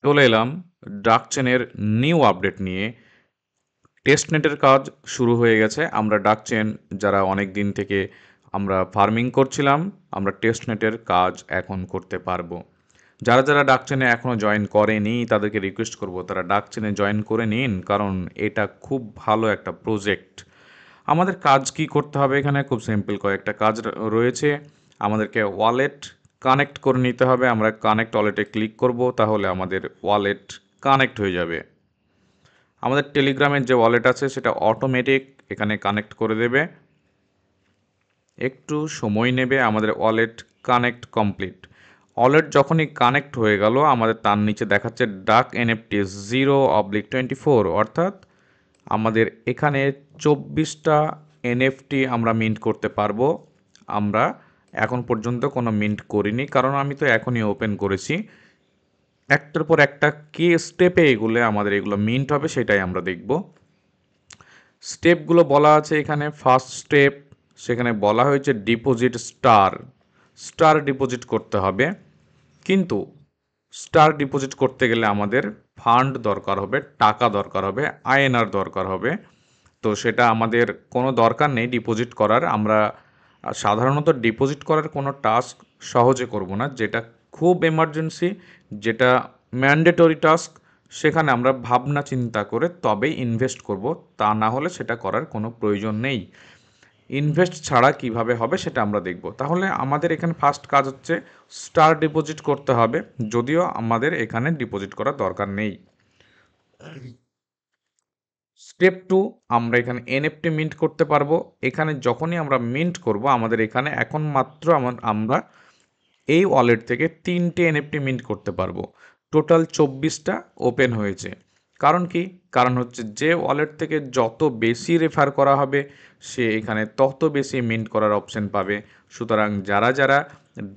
চলে এলাম ডাকচেনের new update নিয়ে। টেস্টনেটের কাজ শুরু হয়ে গেছে। আমরা ডাকচেন যারা অনেক দিন থেকে আমরা ফার্মিং করছিলাম, আমরা টেস্টনেটের কাজ এখন করতে পারবো। যারা যারা ডাকচেনে এখনও জয়েন করেনি তাদেরকে রিকোয়েস্ট করব তারা ডাকচেনে জয়েন করে নিন, কারণ এটা খুব ভালো একটা প্রজেক্ট। আমাদের কাজ কি করতে হবে এখানে? খুব সিম্পল কয়েকটা কাজ রয়েছে। আমাদেরকে ওয়ালেট কানেক্ট করে নিতে হবে। আমরা কানেক্ট ওয়ালেটে ক্লিক করব, তাহলে আমাদের ওয়ালেট কানেক্ট হয়ে যাবে। আমাদের টেলিগ্রামের যে ওয়ালেট আছে সেটা অটোমেটিক এখানে কানেক্ট করে দেবে। একটু সময় নেবে। আমাদের ওয়ালেট কানেক্ট কমপ্লিট। ওয়ালেট যখনই কানেক্ট হয়ে গেল, আমাদের তার নিচে দেখাচ্ছে ডাক এনএফটি 0/24, অর্থাৎ আমাদের এখানে 24টা এনএফটি আমরা মিন্ট করতে পারবো। আমরা এখন পর্যন্ত কোনো মিন্ট করিনি, কারণ আমি তো এখনই ওপেন করেছি। একটার পর একটা কি স্টেপে আমাদের এগুলো মিন্ট হবে সেটাই আমরা দেখব। স্টেপগুলো বলা আছে এখানে। ফার্স্ট স্টেপ, সেখানে বলা হয়েছে ডিপোজিট স্টার ডিপোজিট করতে হবে। কিন্তু স্টার ডিপোজিট করতে গেলে আমাদের ফান্ড দরকার হবে, টাকা দরকার হবে, আইএনআর দরকার হবে। তো সেটা আমাদের কোনো দরকার নেই ডিপোজিট করার। আমরা সাধারণত ডিপোজিট করার কোনো টাস্ক সহজে করব না। যেটা খুব এমার্জেন্সি, যেটা ম্যান্ডেটরি টাস্ক, সেখানে আমরা ভাবনা চিন্তা করে তবেই ইনভেস্ট করব। তা না হলে সেটা করার কোনো প্রয়োজন নেই। ইনভেস্ট ছাড়া কিভাবে হবে সেটা আমরা দেখব। তাহলে আমাদের এখানে ফার্স্ট কাজ হচ্ছে স্টার ডিপোজিট করতে হবে, যদিও আমাদের এখানে ডিপোজিট করার দরকার নেই। স্টেপ 2, আমরা এখানে এনএফটি মিন্ট করতে পারবো। এখানে যখনই আমরা মিন্ট করব, আমাদের এখানে এখন মাত্র আমরা এই ওয়ালেট থেকে 3টে এনএফটি মিন্ট করতে পারবো। টোটাল 24টা ওপেন হয়েছে। কারণ কি? কারণ হচ্ছে যে ওয়ালেট থেকে যত বেশি রেফার করা হবে, সে এখানে তত বেশি মিন্ট করার অপশন পাবে। সুতরাং যারা যারা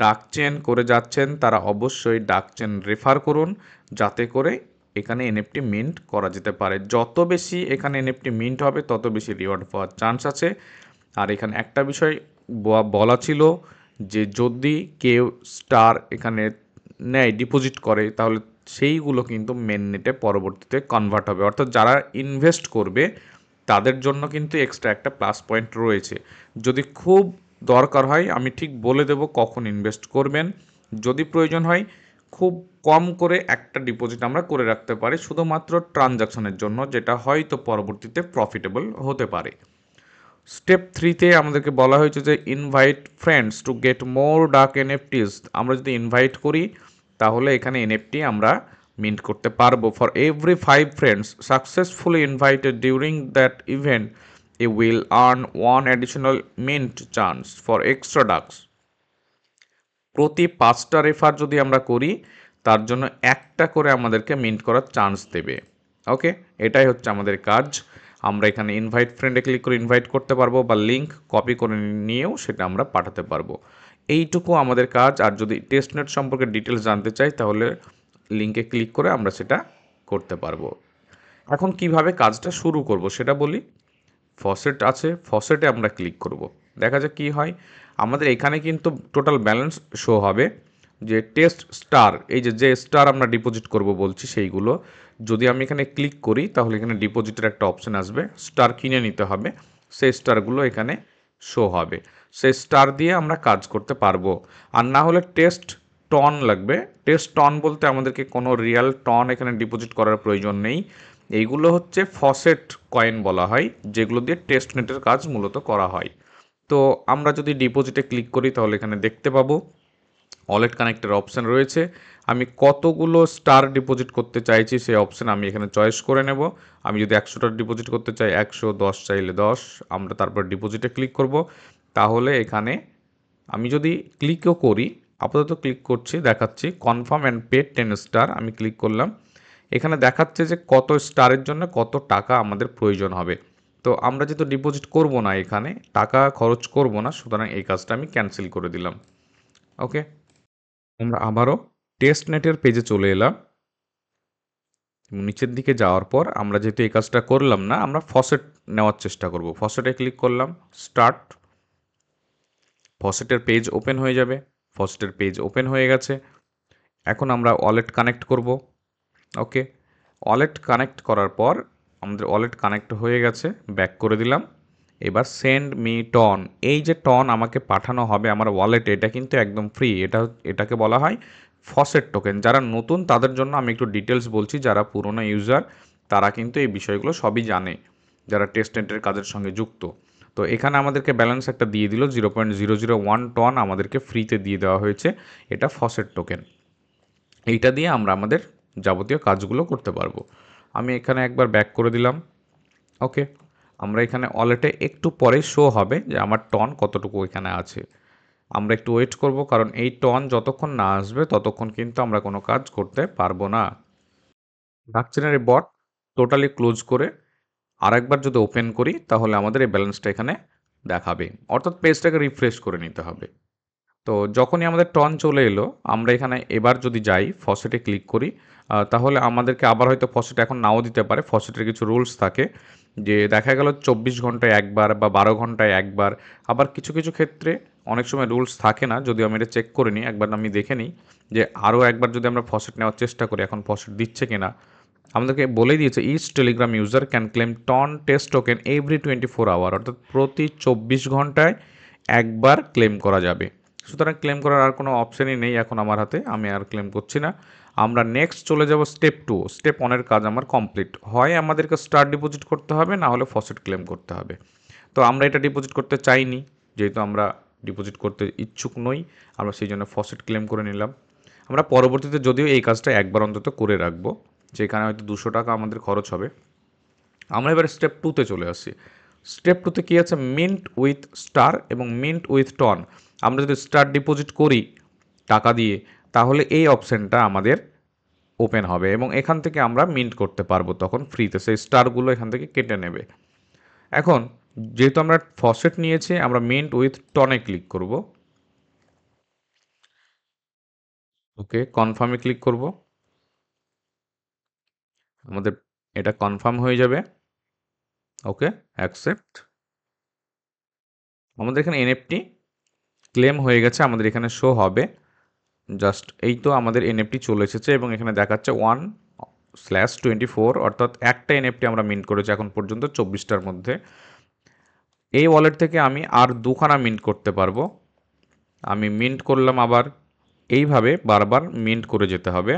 ডাকচেন করে যাচ্ছেন তারা অবশ্যই ডাকচেন রেফার করুন, যাতে করে এখানে এনএফটি মিন্ট করা যেতে পারে। যত বেশি এখানে এনএফটি মিন্ট হবে তত বেশি রিওয়ার্ড পাওয়ার চান্স আছে। আর এখানে একটা বিষয় বলা ছিল যে যদি কেউ স্টার এখানে নেয়, ডিপোজিট করে, তাহলে সেইগুলো কিন্তু মেন নেটে পরবর্তীতে কনভার্ট হবে। অর্থাৎ যারা ইনভেস্ট করবে তাদের জন্য কিন্তু এক্সট্রা একটা প্লাস পয়েন্ট রয়েছে। যদি খুব দরকার হয় আমি ঠিক বলে দেব কখন ইনভেস্ট করবেন। যদি প্রয়োজন হয় খুব কম করে একটা ডিপোজিট আমরা করে রাখতে পারি, শুধুমাত্র ট্রানজাকশনের জন্য, যেটা হয়তো পরবর্তীতে প্রফিটেবল হতে পারে। স্টেপ 3তে আমাদেরকে বলা হয়েছে যে invite friends to get more ডাক এনএফটিস। আমরা যদি ইনভাইট করি তাহলে এখানে এনএফটি আমরা মিন্ট করতে পারবো। For every 5 friends successfully invited during that event এ will earn 1 additional mint chance for extra ducks. প্রতি 5টা রেফার যদি আমরা করি তার জন্য একটা করে আমাদেরকে মিন্ট করার চান্স দেবে। ওকে, এটাই হচ্ছে আমাদের কাজ। আমরা এখানে ইনভাইট ফ্রেন্ডে ক্লিক করে ইনভাইট করতে পারবো, বা লিঙ্ক কপি করে নিয়েও সেটা আমরা পাঠাতে পারবো। এইটুকু আমাদের কাজ। আর যদি টেস্টনেট সম্পর্কে ডিটেলস জানতে চাই তাহলে লিঙ্কে ক্লিক করে আমরা সেটা করতে পারবো। এখন কিভাবে কাজটা শুরু করব সেটা বলি। ফসেট আছে, ফসেটে আমরা ক্লিক করব। দেখা যাক কী হয়। আমাদের এখানে কিন্তু টোটাল ব্যালেন্স শো হবে যে টেস্ট স্টার, এই যে স্টার আমরা ডিপোজিট করব বলছি সেইগুলো। যদি আমি এখানে ক্লিক করি তাহলে এখানে ডিপোজিটের একটা অপশান আসবে, স্টার কিনে নিতে হবে। সেই স্টারগুলো এখানে শো হবে। সেই স্টার দিয়ে আমরা কাজ করতে পারবো। আর না হলে টেস্ট টন লাগবে। টেস্ট টন বলতে আমাদেরকে কোনো রিয়েল টন এখানে ডিপোজিট করার প্রয়োজন নেই। এইগুলো হচ্ছে ফসেট কয়েন বলা হয়, যেগুলো দিয়ে টেস্টনেটের কাজ মূলত করা হয়। তো আমরা যদি ডিপোজিটে ক্লিক করি তাহলে এখানে দেখতে পাবো ওয়ালেট কানেক্টের অপশান রয়েছে। আমি কতগুলো স্টার ডিপোজিট করতে চাইছি সেই অপশান আমি এখানে চয়েস করে নেব। আমি যদি 100টা ডিপোজিট করতে চাই 100, 10 চাইলে 10। আমরা তারপর ডিপোজিটে ক্লিক করব। তাহলে এখানে আমি যদি ক্লিকও করি, আপাতত ক্লিক করছি, দেখাচ্ছি কনফার্ম অ্যান্ড পে 10 স্টার। আমি ক্লিক করলাম। এখানে দেখাচ্ছে যে কত স্টারের জন্য কত টাকা আমাদের প্রয়োজন হবে। তো আমরা যেহেতু ডিপোজিট করব না, এখানে টাকা খরচ করব না, সুতরাং এই কাজটা আমি ক্যান্সেল করে দিলাম। ওকে, আমরা আবারও টেস্টনেটের পেজে চলে এলাম। নিচের দিকে যাওয়ার পর আমরা যেহেতু এই কাজটা করলাম না, আমরা ফসেট নেওয়ার চেষ্টা করব। ফসেটে ক্লিক করলাম, স্টার্ট। ফসেটের পেজ ওপেন হয়ে যাবে। ফসেটের পেজ ওপেন হয়ে গেছে। এখন আমরা ওয়ালেট কানেক্ট করব। ওকে, ওয়ালেট কানেক্ট করার পর আমাদের ওয়ালেট কানেক্ট হয়ে গেছে, ব্যাক করে দিলাম। এবার সেন্ড মি টন, এই যে টন আমাকে পাঠানো হবে আমার ওয়ালেটে, এটা কিন্তু একদম ফ্রি। এটাকে বলা হয় ফসেট টোকেন। যারা নতুন তাদের জন্য আমি একটু ডিটেলস বলছি, যারা পুরোনো ইউজার তারা কিন্তু এই বিষয়গুলো সবই জানে, যারা টেস্ট নেটের কাজের সঙ্গে যুক্ত। তো এখানে আমাদেরকে ব্যালেন্স একটা দিয়ে দিল, 0.001 টন আমাদেরকে ফ্রিতে দিয়ে দেওয়া হয়েছে। এটা ফসেট টোকেন, এইটা দিয়ে আমরা আমাদের যাবতীয় কাজগুলো করতে পারবো। আমি এখানে একবার ব্যাক করে দিলাম। ওকে, আমরা এখানে ওয়ালেটে একটু পরে শো হবে যে আমার টন কতটুকু এখানে আছে। আমরা একটু ওয়েট করব, কারণ এই টন যতক্ষণ না আসবে ততক্ষণ কিন্তু আমরা কোনো কাজ করতে পারবো না। ব্লকচেনের এই বট টোটালি ক্লোজ করে আরেকবার যদি ওপেন করি তাহলে আমাদের এই ব্যালেন্সটা এখানে দেখাবে, অর্থাৎ পেজটাকে রিফ্রেশ করে নিতে হবে। তো যখনই আমাদের টন চলে এলো, আমরা এখানে এবার যদি যাই ফসেটে ক্লিক করি, তাহলে আমাদেরকে আবার হয়তো ফসেট এখন নাও দিতে পারে। ফসেটের কিছু রুলস থাকে, যে দেখা গেল 24 ঘন্টায় একবার বা 12 ঘন্টায় একবার। আবার কিছু কিছু ক্ষেত্রে অনেক সময় রুলস থাকে না, যদিও আমি এটা চেক করে নিই, একবার আমি দেখে নিই যে আরও একবার যদি আমরা ফসেট নেওয়ার চেষ্টা করি এখন ফসেট দিচ্ছে কিনা। আমাদেরকে বলে দিয়েছে each Telegram user can claim TON test token every 24 hour, অর্থাৎ প্রতি 24 ঘন্টায় একবার ক্লেম করা যাবে। সুতরাং ক্লেম করার আর কোনো অপশানই নেই এখন আমার হাতে, আমি আর ক্লেম করছি না। আমরা নেক্সট চলে যাব স্টেপ 2। স্টেপ 1-এর কাজ আমার কমপ্লিট, হয় আমাদেরকে স্টার ডিপোজিট করতে হবে, না হলে ফসেট ক্লেম করতে হবে। তো আমরা এটা ডিপোজিট করতে চাইনি, যেহেতু আমরা ডিপোজিট করতে ইচ্ছুক নই, আমরা সেই জন্য ফসেট ক্লেম করে নিলাম। আমরা পরবর্তীতে যদিও এই কাজটা একবার অন্তত করে রাখবো, যেখানে হয়তো 200 টাকা আমাদের খরচ হবে। আমরা এবার স্টেপ 2-তে চলে আসি। স্টেপ 2-তে কী আছে, মিন্ট উইথ স্টার এবং মিন্ট উইথ টন। আমরা যদি স্টার ডিপোজিট করি টাকা দিয়ে, তাহলে এই অপশানটা আমাদের ওপেন হবে এবং এখান থেকে আমরা মিন্ট করতে পারবো তখন ফ্রিতে, সেই স্টারগুলো এখান থেকে কেটে নেবে। এখন যেহেতু আমরা ফসেট নিয়েছি, আমরা মিন্ট উইথ টনে ক্লিক করব। ওকে, কনফার্মে ক্লিক করব। আমাদের এটা কনফার্ম হয়ে যাবে। ওকে, অ্যাকসেপ্ট। আমাদের এখানে এনএফটি ক্লেম হয়ে গেছে, আমাদের এখানে শো হবে। জাস্ট এই তো আমাদের এনএফটি চলে এসেছে এবং এখানে দেখাচ্ছে 1/24, অর্থাৎ একটা এনএফটি আমরা মিন্ট করেছি এখন পর্যন্ত 24টার মধ্যে। এই ওয়ালেট থেকে আমি আর 2খানা মিন্ট করতে পারবো। আমি মিন্ট করলাম, আবার এইভাবে বারবার মিন্ট করে যেতে হবে।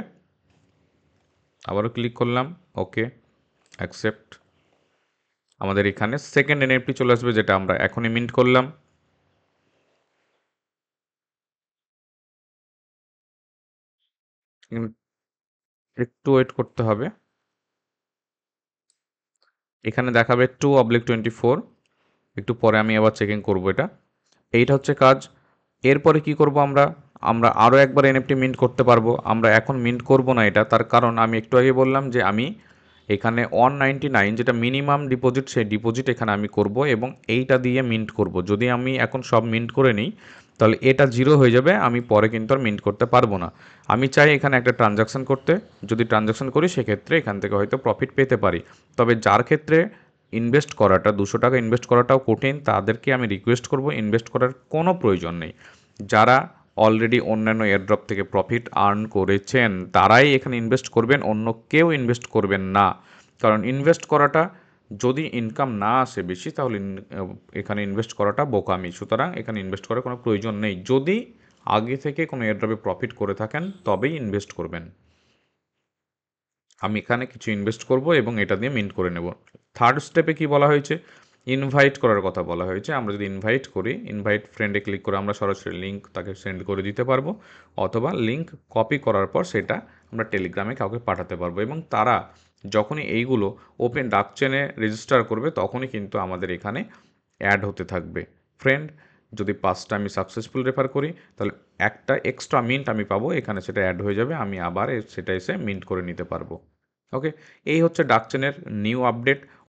আবারও ক্লিক করলাম, ওকে, অ্যাকসেপ্ট। আমাদের এখানে সেকেন্ড এনএফটি চলে আসবে, যেটা আমরা এখনই মিন্ট করলাম। একটু ওয়েট করতে হবে, এখানে দেখাবে 2/24। একটু পরে আমি আবার চেকিং করব এটা। এইটা হচ্ছে কাজ। এরপরে কি করব আমরা, আমরা আরও একবার এনএফটি মিন্ট করতে পারবো। আমরা এখন মিন্ট করব না এটা, তার কারণ আমি একটু আগে বললাম যে আমি এখানে 199 যেটা মিনিমাম ডিপোজিট, সেই ডিপোজিট এখানে আমি করব এবং এইটা দিয়ে মিন্ট করব। যদি আমি এখন সব মিন্ট করে নিই তাহলে এটা জিরো হয়ে যাবে, আমি পরে কিন্তু আর মিন্ট করতে পারবো না। আমি চাই এখানে একটা ট্রানজাকশান করতে, যদি ট্রানজাকশান করি সেক্ষেত্রে এখান থেকে হয়তো প্রফিট পেতে পারি। তবে যার ক্ষেত্রে ইনভেস্ট করাটা 200 টাকা ইনভেস্ট করাটাও কঠিন, তাদেরকে আমি রিকোয়েস্ট করব ইনভেস্ট করার কোনো প্রয়োজন নেই। যারা অলরেডি অন্যান্য এয়ারড্রপ থেকে প্রফিট আর্ন করেছেন তারাই এখানে ইনভেস্ট করবেন, অন্য কেউ ইনভেস্ট করবেন না। কারণ ইনভেস্ট করাটা, যদি ইনকাম না আসে বেশি, তাহলে এখানে ইনভেস্ট করাটা বোকামি। সুতরাং এখানে ইনভেস্ট করার কোনো প্রয়োজন নেই। যদি আগে থেকে কোনো এয়ারড্রপে প্রফিট করে থাকেন তবেই ইনভেস্ট করবেন। আমি এখানে কিছু ইনভেস্ট করব এবং এটা দিয়ে মিন্ট করে নেব। থার্ড স্টেপে কি বলা হয়েছে, ইনভাইট করার কথা বলা হয়েছে। আমরা যদি ইনভাইট করি, ইনভাইট ফ্রেন্ডে ক্লিক করে আমরা সরাসরি লিঙ্ক তাকে সেন্ড করে দিতে পারবো, অথবা লিঙ্ক কপি করার পর সেটা আমরা টেলিগ্রামে কাউকে পাঠাতে পারবো এবং তারা যখনই এইগুলো ওপেন ডাক চেনে রেজিস্টার করবে তখনই কিন্তু আমাদের এখানে অ্যাড হতে থাকবে। ফ্রেন্ড, যদি 5টা আমি সাকসেসফুল রেফার করি তাহলে একটা এক্সট্রা মিন্ট আমি পাবো, এখানে সেটা অ্যাড হয়ে যাবে, আমি আবার সেটা এসে মিন্ট করে নিতে পারবো। ওকে, এই হচ্ছে ডাকচেনের নিউ আপডেট।